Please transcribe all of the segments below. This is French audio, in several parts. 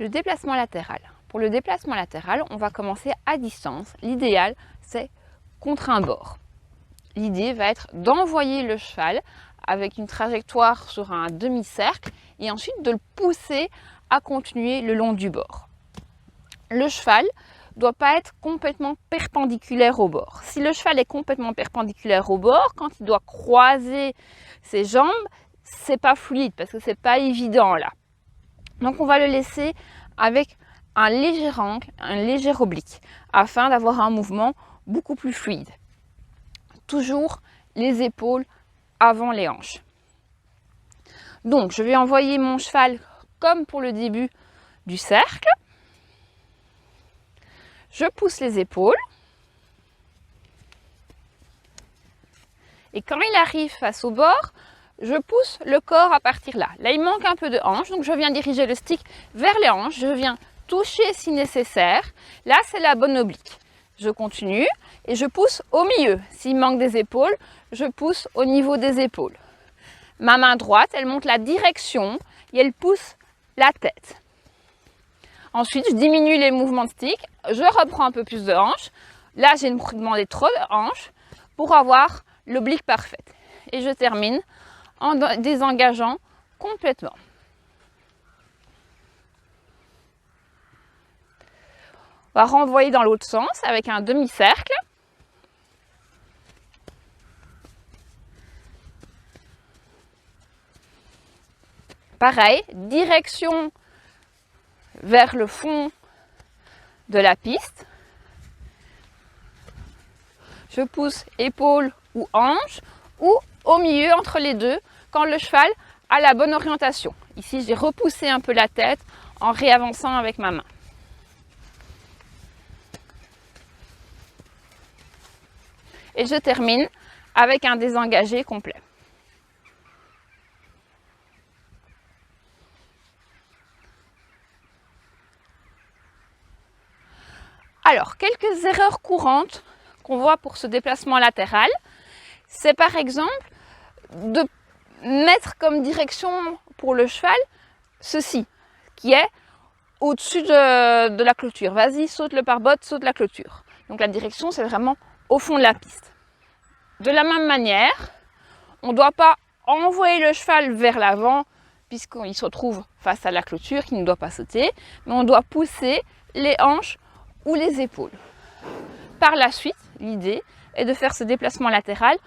Le déplacement latéral. Pour le déplacement latéral, on va commencer à distance. L'idéal, c'est contre un bord. L'idée va être d'envoyer le cheval avec une trajectoire sur un demi-cercle et ensuite de le pousser à continuer le long du bord. Le cheval ne doit pas être complètement perpendiculaire au bord. Si le cheval est complètement perpendiculaire au bord, quand il doit croiser ses jambes, c'est pas fluide parce que c'est pas évident là. Donc on va le laisser avec un léger angle, un léger oblique, afin d'avoir un mouvement beaucoup plus fluide. Toujours les épaules avant les hanches. Donc je vais envoyer mon cheval comme pour le début du cercle. Je pousse les épaules. Et quand il arrive face au bord, je pousse le corps à partir là. Là, il manque un peu de hanche, donc je viens diriger le stick vers les hanches. Je viens toucher si nécessaire. Là, c'est la bonne oblique. Je continue et je pousse au milieu. S'il manque des épaules, je pousse au niveau des épaules. Ma main droite, elle monte la direction et elle pousse la tête. Ensuite, je diminue les mouvements de stick. Je reprends un peu plus de hanches. Là, j'ai demandé trop de hanches pour avoir l'oblique parfaite. Et je termine en désengageant complètement. On va renvoyer dans l'autre sens avec un demi-cercle. Pareil, direction vers le fond de la piste. Je pousse épaule ou hanche ou au milieu entre les deux quand le cheval a la bonne orientation. Ici, j'ai repoussé un peu la tête en réavançant avec ma main. Et je termine avec un désengagé complet. Alors, quelques erreurs courantes qu'on voit pour ce déplacement latéral, c'est par exemple de mettre comme direction pour le cheval ceci, qui est au-dessus de la clôture. Vas-y, saute le pare-botte, saute la clôture. Donc la direction, c'est vraiment au fond de la piste. De la même manière, on ne doit pas envoyer le cheval vers l'avant puisqu'il se retrouve face à la clôture qui ne doit pas sauter, mais on doit pousser les hanches ou les épaules. Par la suite, l'idée est de faire ce déplacement latéral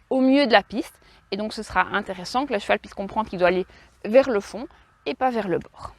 au milieu de la piste et donc ce sera intéressant que le cheval puisse comprendre qu'il doit aller vers le fond et pas vers le bord.